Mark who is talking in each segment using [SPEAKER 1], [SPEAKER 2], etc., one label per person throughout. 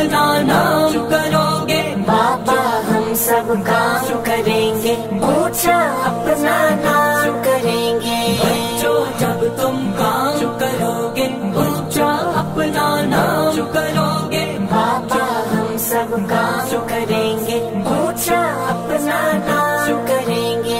[SPEAKER 1] अपना नाम करोगे,
[SPEAKER 2] बाबा हम सब काम करेंगे, ऊंचा अपना नाम करेंगे।
[SPEAKER 1] बच्चों जब तुम काम करोगे, ऊंचा अपना नाम करोगे,
[SPEAKER 2] बाबा हम सब काम करेंगे, ऊंचा अपना नाम करेंगे।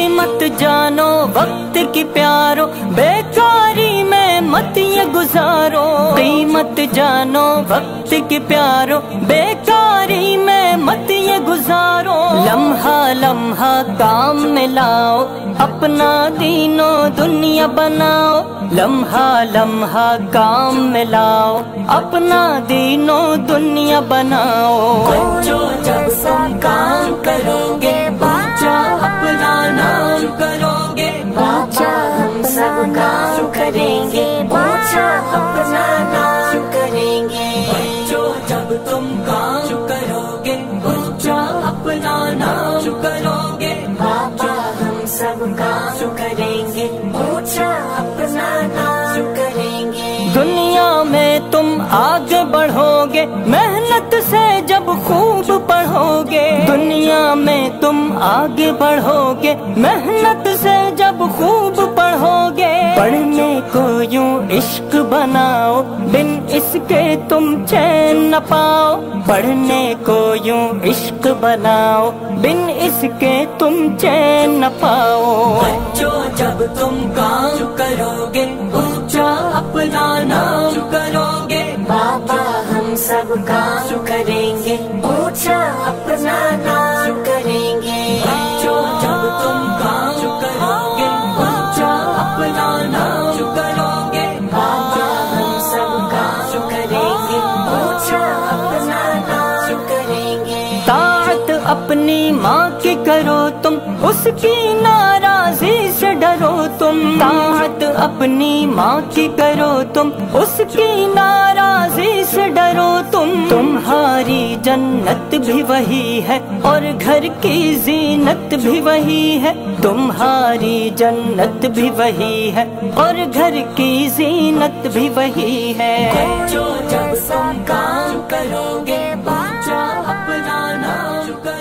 [SPEAKER 3] मत जानो वक्त की प्यारो, बेकारी में मत ये गुजारो। कीमत जानो वक्त की प्यारो, बेकारी में मत ये गुजारो। लम्हा लम्हा काम में लाओ, अपना दीनो दुनिया बनाओ। लम्हा लम्हा काम में लाओ, अपना दीनो दुनिया बनाओ।
[SPEAKER 1] बच्चों जब तुम काम करोगे, ऊंचा अपना नाम करोगे,
[SPEAKER 2] बाबा हम सब काम करेंगे, ऊंचा अपना नाम करेंगे।
[SPEAKER 1] बच्चों जब तुम काम करोगे, ऊंचा अपना नाम करोगे,
[SPEAKER 2] बाबा हम सब काम करेंगे, ऊंचा अपना नाम करेंगे।
[SPEAKER 3] दुनिया में तुम आगे बढ़ोगे, मेहनत से जब खूब पढ़ोगे। दुनिया में तुम आगे बढ़ोगे, मेहनत से जब खूब पढ़ोगे। पढ़ने को यूं इश्क बनाओ, बिन इसके तुम चैन न पाओ। पढ़ने को यूं इश्क बनाओ, बिन इसके तुम चैन न पाओ।
[SPEAKER 1] बच्चों जब तुम काम करोगे, ऊंचा अपना नाम करोगे,
[SPEAKER 2] बाबा हम सब काम करेंगे, ऊंचा अपना नाम करेंगे।
[SPEAKER 1] बच्चों जब तुम काम करोगे, ऊंचा अपना नाम करोगे,
[SPEAKER 2] बाबा हम सब काम करेंगे, ऊंचा अपना नाम करेंगे।
[SPEAKER 3] ताअत अपनी माँ की करो तुम, उसकी नाराजी से डरो तुम। ताअत अपनी माँ की करो तुम, उसकी नाराजी से डरो तुम। तुम्हारी जन्नत भी वही है और घर की जीनत भी वही है। तुम्हारी जन्नत भी वही है और घर की जीनत भी वही है।
[SPEAKER 1] बच्चों जब तुम काम करोगे, ऊंचा अपना नाम करोगे।